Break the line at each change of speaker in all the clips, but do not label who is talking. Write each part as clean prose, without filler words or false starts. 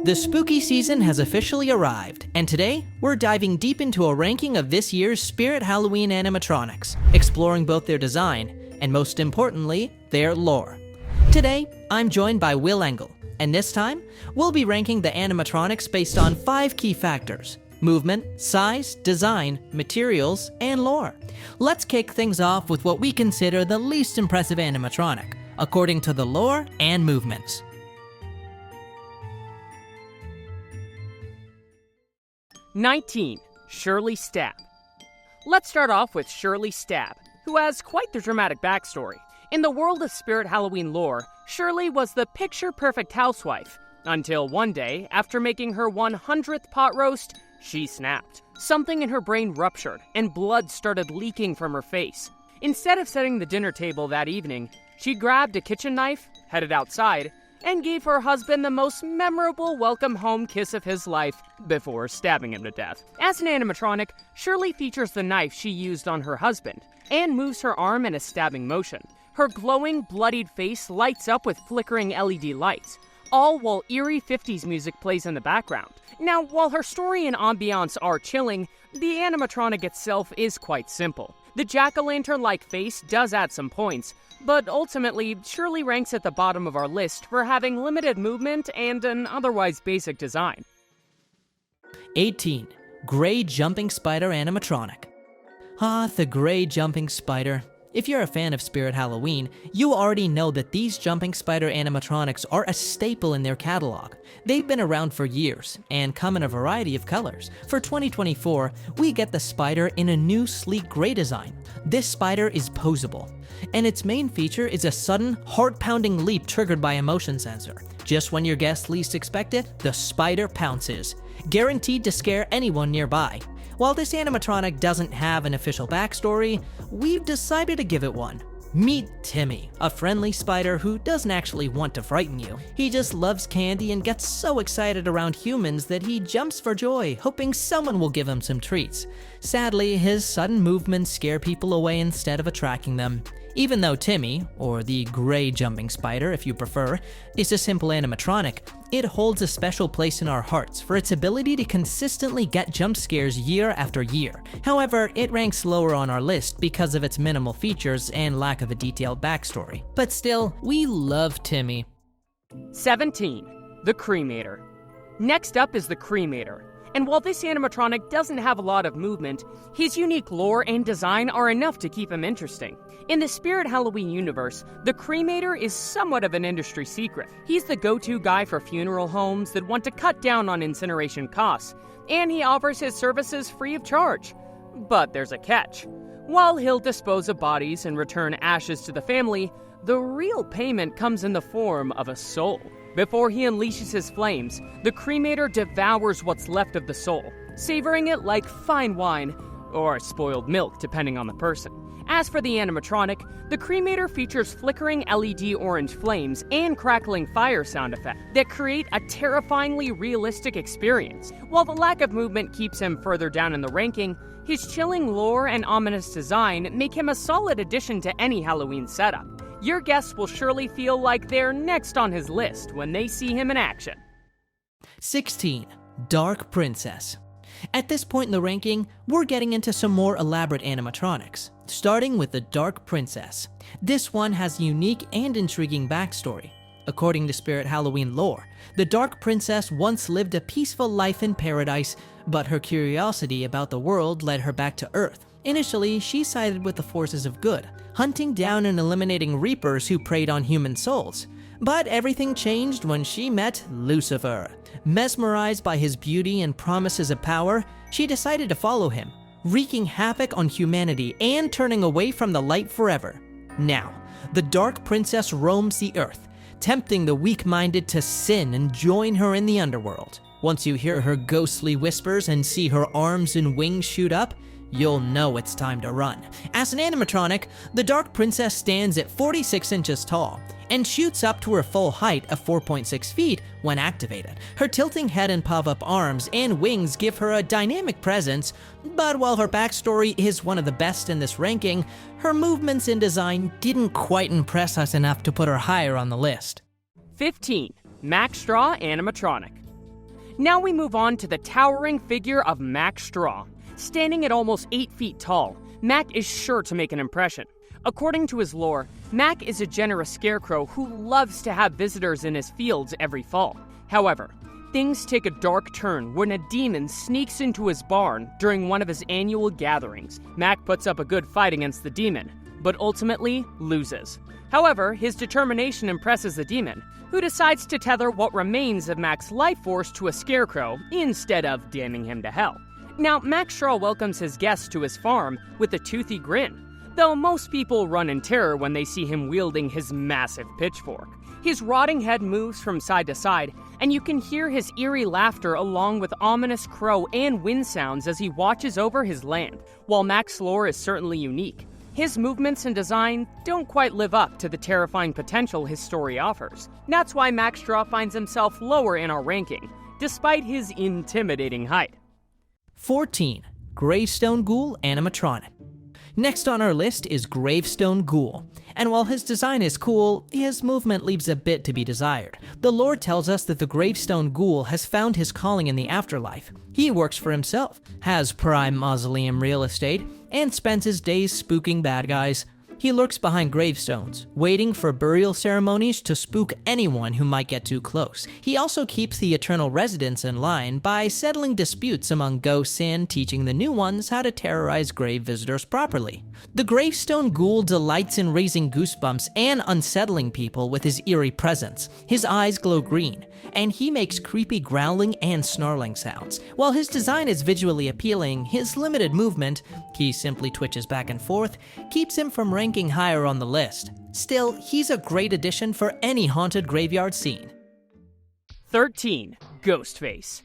The spooky season has officially arrived, and today we're diving deep into a ranking of this year's Spirit Halloween animatronics, exploring both their design and, most importantly, their lore. Today, I'm joined by Will Engel, and this time, we'll be ranking the animatronics based on 5 key factors: movement, size, design, materials, and lore. Let's kick things off with what we consider the least impressive animatronic, according to the lore and movements.
"19. Shirley Stab." Let's start off with Shirley Stab, who has quite the dramatic backstory. In the world of Spirit Halloween lore, Shirley was the picture-perfect housewife, until one day, after making her 100th pot roast, she snapped. Something in her brain ruptured, and blood started leaking from her face. Instead of setting the dinner table that evening, she grabbed a kitchen knife, headed outside, and gave her husband the most memorable welcome home kiss of his life before stabbing him to death. As an animatronic, Shirley features the knife she used on her husband and moves her arm in a stabbing motion. Her glowing, bloodied face lights up with flickering LED lights, all while eerie 50s music plays in the background. Now, while her story and ambiance are chilling, the animatronic itself is quite simple. The jack-o'-lantern-like face does add some points, but ultimately, Shirley ranks at the bottom of our list for having limited movement and an otherwise basic design.
18. Gray Jumping Spider Animatronic. The Gray Jumping Spider. If you're a fan of Spirit Halloween, you already know that these jumping spider animatronics are a staple in their catalog. They've been around for years and come in a variety of colors. For 2024, we get the spider in a new sleek gray design. This spider is posable, and its main feature is a sudden, heart-pounding leap triggered by a motion sensor. Just when your guests least expect it, the spider pounces, guaranteed to scare anyone nearby. While this animatronic doesn't have an official backstory, we've decided to give it one. Meet Timmy, a friendly spider who doesn't actually want to frighten you. He just loves candy and gets so excited around humans that he jumps for joy, hoping someone will give him some treats. Sadly, his sudden movements scare people away instead of attracting them. Even though Timmy, or the Gray Jumping Spider if you prefer, is a simple animatronic, it holds a special place in our hearts for its ability to consistently get jump scares year after year. However, it ranks lower on our list because of its minimal features and lack of a detailed backstory. But still, we love Timmy.
17. The Cremator. Next up is the Cremator. And while this animatronic doesn't have a lot of movement, his unique lore and design are enough to keep him interesting. In the Spirit Halloween universe, the Cremator is somewhat of an industry secret. He's the go-to guy for funeral homes that want to cut down on incineration costs, and he offers his services free of charge. But there's a catch. While he'll dispose of bodies and return ashes to the family, the real payment comes in the form of a soul. Before he unleashes his flames, the Cremator devours what's left of the soul, savoring it like fine wine or spoiled milk, depending on the person. As for the animatronic, the Cremator features flickering LED orange flames and crackling fire sound effects that create a terrifyingly realistic experience. While the lack of movement keeps him further down in the ranking, his chilling lore and ominous design make him a solid addition to any Halloween setup. Your guests will surely feel like they're next on his list when they see him in action.
16. Dark Princess. At this point in the ranking, we're getting into some more elaborate animatronics, starting with the Dark Princess. This one has a unique and intriguing backstory. According to Spirit Halloween lore, the Dark Princess once lived a peaceful life in paradise, but her curiosity about the world led her back to Earth. Initially, she sided with the forces of good, hunting down and eliminating reapers who preyed on human souls. But everything changed when she met Lucifer. Mesmerized by his beauty and promises of power, she decided to follow him, wreaking havoc on humanity and turning away from the light forever. Now, the Dark Princess roams the earth, tempting the weak-minded to sin and join her in the underworld. Once you hear her ghostly whispers and see her arms and wings shoot up, you'll know it's time to run. As an animatronic, the Dark Princess stands at 46 inches tall and shoots up to her full height of 4.6 feet when activated. Her tilting head and pop-up arms and wings give her a dynamic presence, but while her backstory is one of the best in this ranking, her movements and design didn't quite impress us enough to put her higher on the list.
15. Max Straw Animatronic. Now we move on to the towering figure of Mac Straw. Standing at almost 8 feet tall, Mac is sure to make an impression. According to his lore, Mac is a generous scarecrow who loves to have visitors in his fields every fall. However, things take a dark turn when a demon sneaks into his barn during one of his annual gatherings. Mac puts up a good fight against the demon, but ultimately loses. However, his determination impresses the demon, who decides to tether what remains of Mac's life force to a scarecrow instead of damning him to hell. Now, Mac Straw welcomes his guests to his farm with a toothy grin, though most people run in terror when they see him wielding his massive pitchfork. His rotting head moves from side to side, and you can hear his eerie laughter along with ominous crow and wind sounds as he watches over his land. While Mac's lore is certainly unique, his movements and design don't quite live up to the terrifying potential his story offers. That's why Mac Straw finds himself lower in our ranking, despite his intimidating height.
14. Gravestone Ghoul Animatronic. Next on our list is Gravestone Ghoul, and while his design is cool, his movement leaves a bit to be desired. The lore tells us that the Gravestone Ghoul has found his calling in the afterlife. He works for himself, has prime mausoleum real estate, and spends his days spooking bad guys. He lurks behind gravestones, waiting for burial ceremonies to spook anyone who might get too close. He also keeps the eternal residents in line by settling disputes among ghosts and teaching the new ones how to terrorize grave visitors properly. The Gravestone Ghoul delights in raising goosebumps and unsettling people with his eerie presence. His eyes glow green, and he makes creepy growling and snarling sounds. While his design is visually appealing, his limited movement, he simply twitches back and forth, keeps him from ranking higher on the list. Still, he's a great addition for any haunted graveyard scene.
13. Ghostface.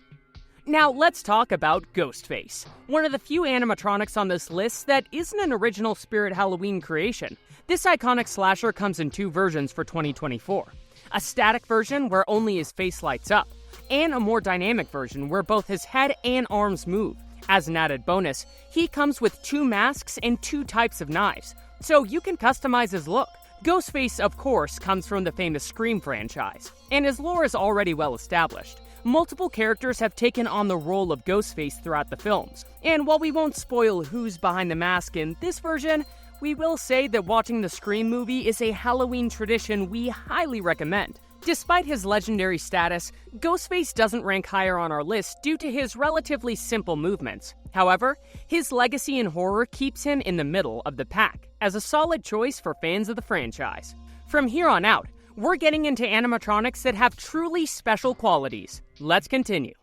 Now let's talk about Ghostface, one of the few animatronics on this list that isn't an original Spirit Halloween creation. This iconic slasher comes in 2 versions for 2024. A static version where only his face lights up, and a more dynamic version where both his head and arms move. As an added bonus, he comes with 2 masks and 2 types of knives, so you can customize his look. Ghostface, of course, comes from the famous Scream franchise, and his lore is already well established. Multiple characters have taken on the role of Ghostface throughout the films, and while we won't spoil who's behind the mask in this version, we will say that watching the Scream movie is a Halloween tradition we highly recommend. Despite his legendary status, Ghostface doesn't rank higher on our list due to his relatively simple movements. However, his legacy in horror keeps him in the middle of the pack as a solid choice for fans of the franchise. From here on out, we're getting into animatronics that have truly special qualities. Let's continue.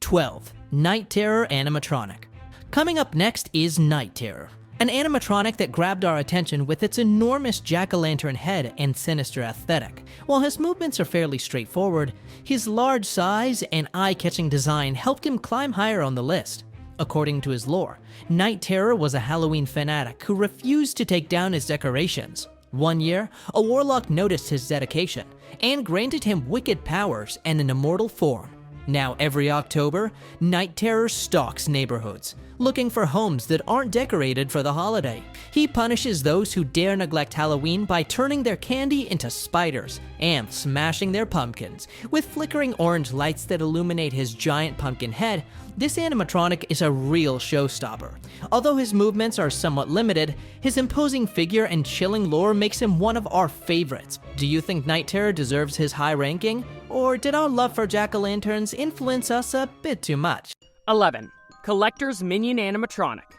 12. Night Terror Animatronic. Coming up next is Night Terror, an animatronic that grabbed our attention with its enormous jack-o'-lantern head and sinister aesthetic. While his movements are fairly straightforward, his large size and eye-catching design helped him climb higher on the list. According to his lore, Night Terror was a Halloween fanatic who refused to take down his decorations. One year, a warlock noticed his dedication and granted him wicked powers and an immortal form. Now every October, Night Terror stalks neighborhoods, looking for homes that aren't decorated for the holiday. He punishes those who dare neglect Halloween by turning their candy into spiders and smashing their pumpkins. With flickering orange lights that illuminate his giant pumpkin head, this animatronic is a real showstopper. Although his movements are somewhat limited, his imposing figure and chilling lore makes him one of our favorites. Do you think Night Terror deserves his high ranking? Or did our love for jack-o'-lanterns influence us a bit too much?
11. Collector's Minion Animatronic.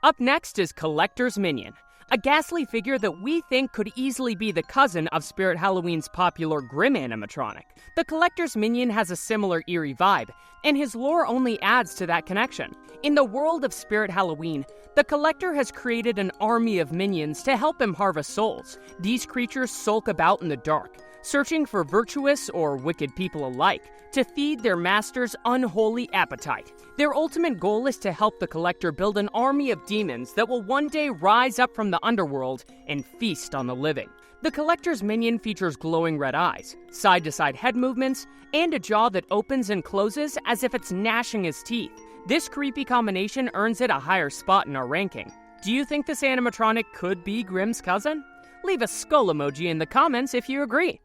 Up next is Collector's Minion, a ghastly figure that we think could easily be the cousin of Spirit Halloween's popular Grim animatronic. The Collector's Minion has a similar eerie vibe, and his lore only adds to that connection. In the world of Spirit Halloween, the Collector has created an army of minions to help him harvest souls. These creatures sulk about in the dark, searching for virtuous or wicked people alike to feed their master's unholy appetite. Their ultimate goal is to help the Collector build an army of demons that will one day rise up from the underworld and feast on the living. The Collector's Minion features glowing red eyes, side-to-side head movements, and a jaw that opens and closes as if it's gnashing his teeth. This creepy combination earns it a higher spot in our ranking. Do you think this animatronic could be Grimm's cousin? Leave a skull emoji in the comments if you agree.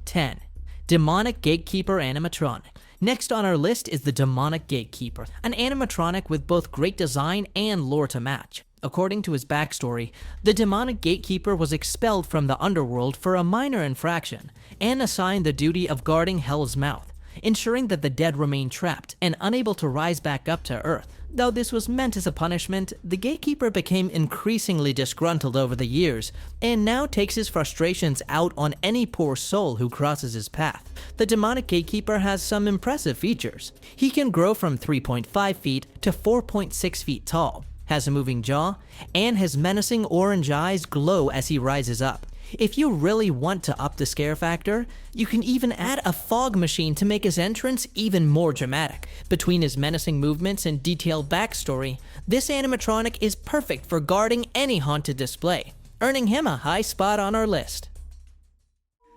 10. Demonic Gatekeeper Animatronic. Next on our list is the Demonic Gatekeeper, an animatronic with both great design and lore to match. According to his backstory, the Demonic Gatekeeper was expelled from the underworld for a minor infraction and assigned the duty of guarding Hell's Mouth, ensuring that the dead remain trapped and unable to rise back up to Earth. Though this was meant as a punishment, the Gatekeeper became increasingly disgruntled over the years, and now takes his frustrations out on any poor soul who crosses his path. The Demonic Gatekeeper has some impressive features. He can grow from 3.5 feet to 4.6 feet tall, has a moving jaw, and his menacing orange eyes glow as he rises up. If you really want to up the scare factor, you can even add a fog machine to make his entrance even more dramatic. Between his menacing movements and detailed backstory, this animatronic is perfect for guarding any haunted display, earning him a high spot on our list.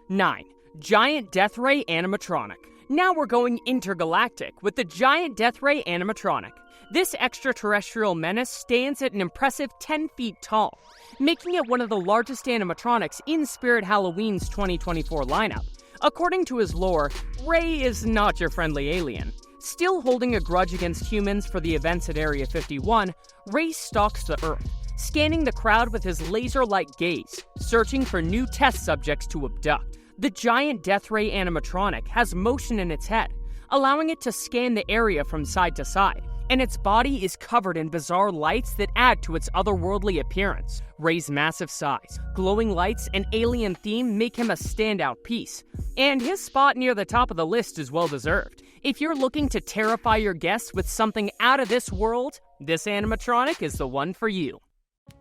9. Giant Death Ray Animatronic. Now we're going intergalactic with the Giant Death Ray Animatronic. This extraterrestrial menace stands at an impressive 10 feet tall, making it one of the largest animatronics in Spirit Halloween's 2024 lineup. According to his lore, Ray is not your friendly alien. Still holding a grudge against humans for the events at Area 51, Ray stalks the Earth, scanning the crowd with his laser-like gaze, searching for new test subjects to abduct. The Giant Death Ray Animatronic has motion in its head, allowing it to scan the area from side to side, and its body is covered in bizarre lights that add to its otherworldly appearance. Ray's massive size, glowing lights, and alien theme make him a standout piece, and his spot near the top of the list is well deserved. If you're looking to terrify your guests with something out of this world, this animatronic is the one for you.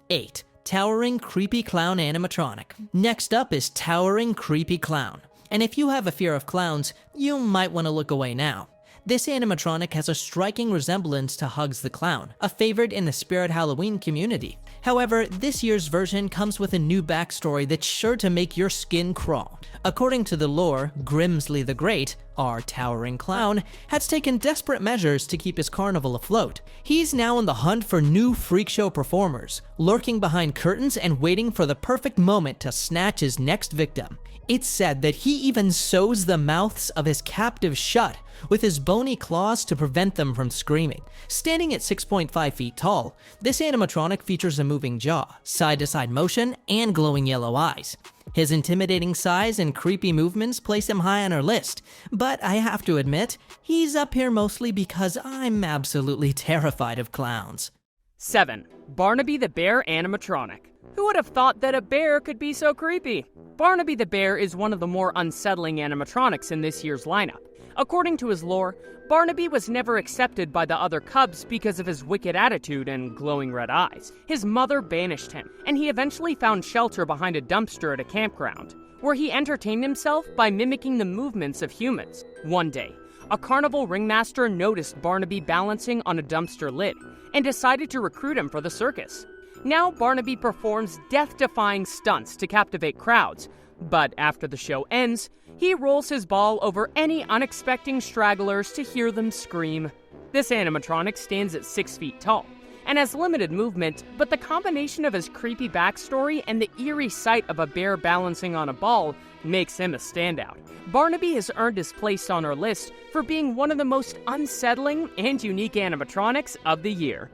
8. Towering Creepy Clown Animatronic. Next up is Towering Creepy Clown, and if you have a fear of clowns, you might want to look away now. This animatronic has a striking resemblance to Hugs the Clown, a favorite in the Spirit Halloween community. However, this year's version comes with a new backstory that's sure to make your skin crawl. According to the lore, Grimsley the Great, our towering clown, has taken desperate measures to keep his carnival afloat. He's now on the hunt for new freak show performers, lurking behind curtains and waiting for the perfect moment to snatch his next victim. It's said that he even sews the mouths of his captives shut with his bony claws to prevent them from screaming. Standing at 6.5 feet tall, this animatronic features a moving jaw, side-to-side motion, and glowing yellow eyes. His intimidating size and creepy movements place him high on our list, but I have to admit, he's up here mostly because I'm absolutely terrified of clowns.
7. Barnaby the Bear Animatronic. Who would have thought that a bear could be so creepy? Barnaby the Bear is one of the more unsettling animatronics in this year's lineup. According to his lore, Barnaby was never accepted by the other cubs because of his wicked attitude and glowing red eyes. His mother banished him, and he eventually found shelter behind a dumpster at a campground, where he entertained himself by mimicking the movements of humans. One day, a carnival ringmaster noticed Barnaby balancing on a dumpster lid and decided to recruit him for the circus. Now Barnaby performs death-defying stunts to captivate crowds, but after the show ends, he rolls his ball over any unexpected stragglers to hear them scream. This animatronic stands at 6 feet tall and has limited movement, but the combination of his creepy backstory and the eerie sight of a bear balancing on a ball makes him a standout. Barnaby has earned his place on our list for being one of the most unsettling and unique animatronics of the year.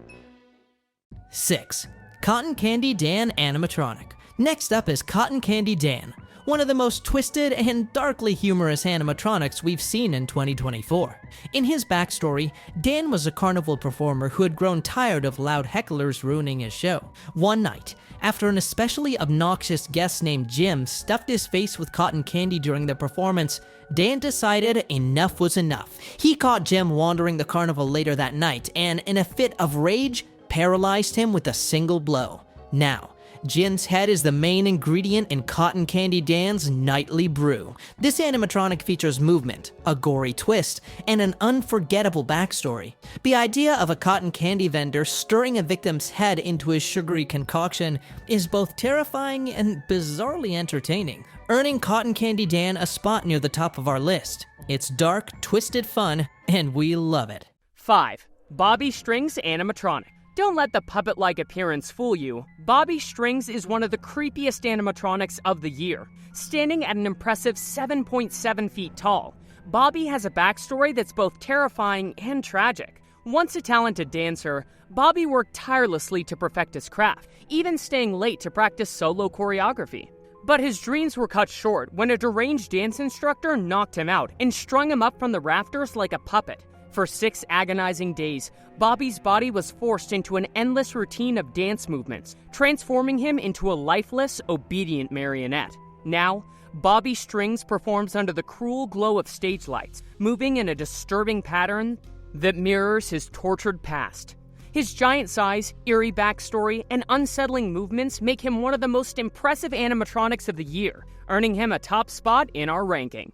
6. Cotton Candy Dan Animatronic. Next up is Cotton Candy Dan, one of the most twisted and darkly humorous animatronics we've seen in 2024. In his backstory, Dan was a carnival performer who had grown tired of loud hecklers ruining his show. One night, after an especially obnoxious guest named Jim stuffed his face with cotton candy during the performance, Dan decided enough was enough. He caught Jim wandering the carnival later that night and, in a fit of rage, paralyzed him with a single blow. Now, Jim's head is the main ingredient in Cotton Candy Dan's nightly brew. This animatronic features movement, a gory twist, and an unforgettable backstory. The idea of a cotton candy vendor stirring a victim's head into his sugary concoction is both terrifying and bizarrely entertaining, earning Cotton Candy Dan a spot near the top of our list. It's dark, twisted fun, and we love it.
5. Bobby Strings Animatronic. Don't let the puppet-like appearance fool you. Bobby Strings is one of the creepiest animatronics of the year. Standing at an impressive 7.7 feet tall, Bobby has a backstory that's both terrifying and tragic. Once a talented dancer, Bobby worked tirelessly to perfect his craft, even staying late to practice solo choreography. But his dreams were cut short when a deranged dance instructor knocked him out and strung him up from the rafters like a puppet. For 6 agonizing days, Bobby's body was forced into an endless routine of dance movements, transforming him into a lifeless, obedient marionette. Now, Bobby Strings performs under the cruel glow of stage lights, moving in a disturbing pattern that mirrors his tortured past. His giant size, eerie backstory, and unsettling movements make him one of the most impressive animatronics of the year, earning him a top spot in our ranking.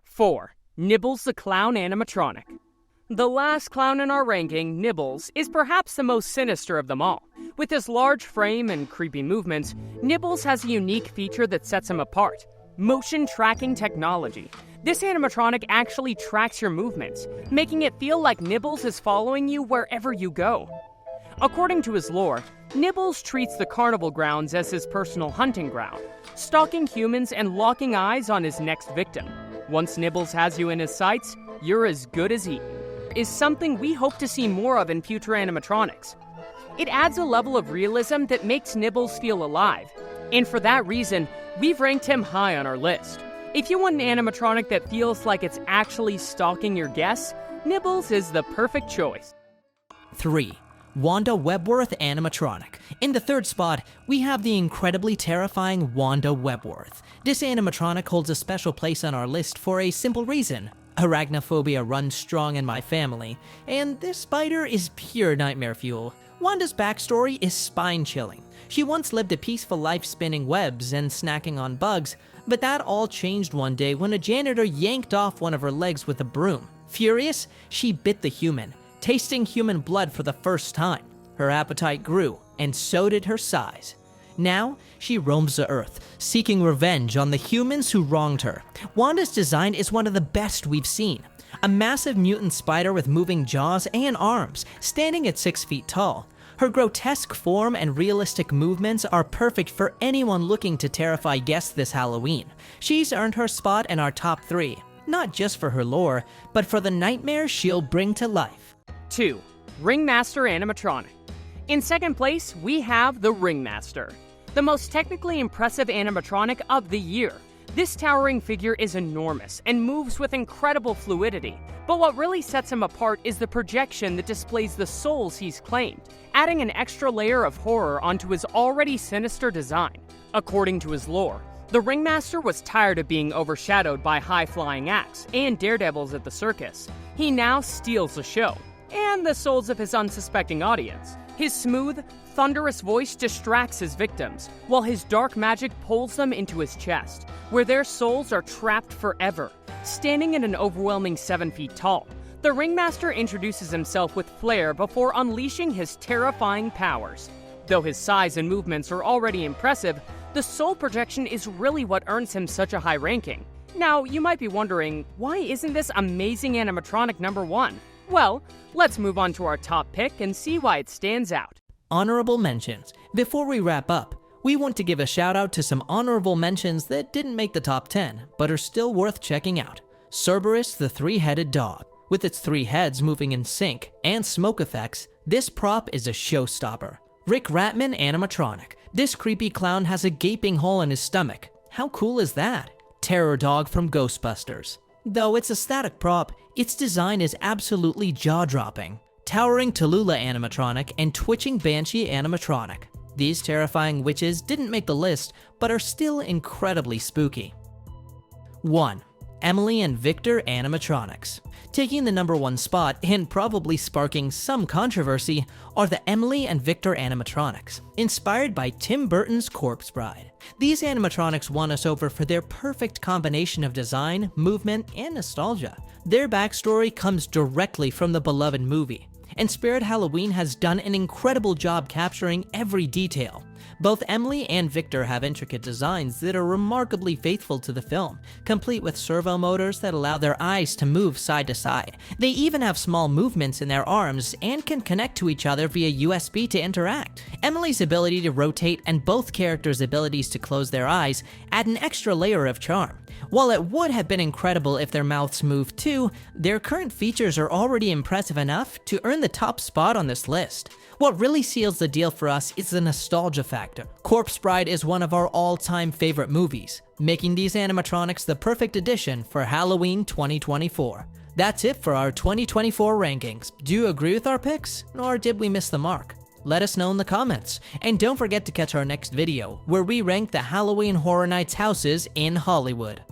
4. Nibbles the Clown Animatronic. The last clown in our ranking, Nibbles, is perhaps the most sinister of them all. With his large frame and creepy movements, Nibbles has a unique feature that sets him apart: motion tracking technology. This animatronic actually tracks your movements, making it feel like Nibbles is following you wherever you go. According to his lore, Nibbles treats the carnival grounds as his personal hunting ground, stalking humans and locking eyes on his next victim. Once Nibbles has you in his sights, you're as good as eaten. Is something we hope to see more of in future animatronics. It adds a level of realism that makes Nibbles feel alive, and for that reason, we've ranked him high on our list. If you want an animatronic that feels like it's actually stalking your guests, Nibbles is the perfect choice.
3. Wanda Webworth Animatronic. In the third spot, we have the incredibly terrifying Wanda Webworth. This animatronic holds a special place on our list for a simple reason. Arachnophobia runs strong in my family, and this spider is pure nightmare fuel. Wanda's backstory is spine-chilling. She once lived a peaceful life spinning webs and snacking on bugs, but that all changed one day when a janitor yanked off one of her legs with a broom. Furious, she bit the human, tasting human blood for the first time. Her appetite grew, and so did her size. Now, she roams the earth, seeking revenge on the humans who wronged her. Wanda's design is one of the best we've seen. A massive mutant spider with moving jaws and arms, standing at 6 feet tall. Her grotesque form and realistic movements are perfect for anyone looking to terrify guests this Halloween. She's earned her spot in our top 3, not just for her lore, but for the nightmares she'll bring to life.
2. Ringmaster Animatronic. In second place, we have the Ringmaster, the most technically impressive animatronic of the year. This towering figure is enormous and moves with incredible fluidity, but what really sets him apart is the projection that displays the souls he's claimed, adding an extra layer of horror onto his already sinister design. According to his lore, the Ringmaster was tired of being overshadowed by high-flying acts and daredevils at the circus. He now steals the show, and the souls of his unsuspecting audience. His smooth, thunderous voice distracts his victims, while his dark magic pulls them into his chest, where their souls are trapped forever. Standing at an overwhelming 7 feet tall, the Ringmaster introduces himself with flair before unleashing his terrifying powers. Though his size and movements are already impressive, the soul projection is really what earns him such a high ranking. Now, you might be wondering, why isn't this amazing animatronic number 1? Well, let's move on to our top pick and see why it stands out.
Honorable mentions. Before we wrap up, we want to give a shout out to some honorable mentions that didn't make the top 10, but are still worth checking out. Cerberus the Three-Headed Dog. With its 3 heads moving in sync and smoke effects, this prop is a showstopper. Rick Ratman Animatronic. This creepy clown has a gaping hole in his stomach. How cool is that? Terror Dog from Ghostbusters. Though it's a static prop, its design is absolutely jaw-dropping. Towering Tallulah Animatronic and Twitching Banshee Animatronic. These terrifying witches didn't make the list, but are still incredibly spooky. 1. Emily and Victor Animatronics. Taking the number 1 spot, and probably sparking some controversy, are the Emily and Victor Animatronics, inspired by Tim Burton's Corpse Bride. These animatronics won us over for their perfect combination of design, movement, and nostalgia. Their backstory comes directly from the beloved movie, and Spirit Halloween has done an incredible job capturing every detail. Both Emily and Victor have intricate designs that are remarkably faithful to the film, complete with servo motors that allow their eyes to move side to side. They even have small movements in their arms and can connect to each other via USB to interact. Emily's ability to rotate and both characters' abilities to close their eyes add an extra layer of charm. While it would have been incredible if their mouths moved too, their current features are already impressive enough to earn the top spot on this list. What really seals the deal for us is the nostalgia factor. Corpse Bride is one of our all-time favorite movies, making these animatronics the perfect addition for Halloween 2024. That's it for our 2024 rankings. Do you agree with our picks, or did we miss the mark? Let us know in the comments, and don't forget to catch our next video, where we rank the Halloween Horror Nights houses in Hollywood.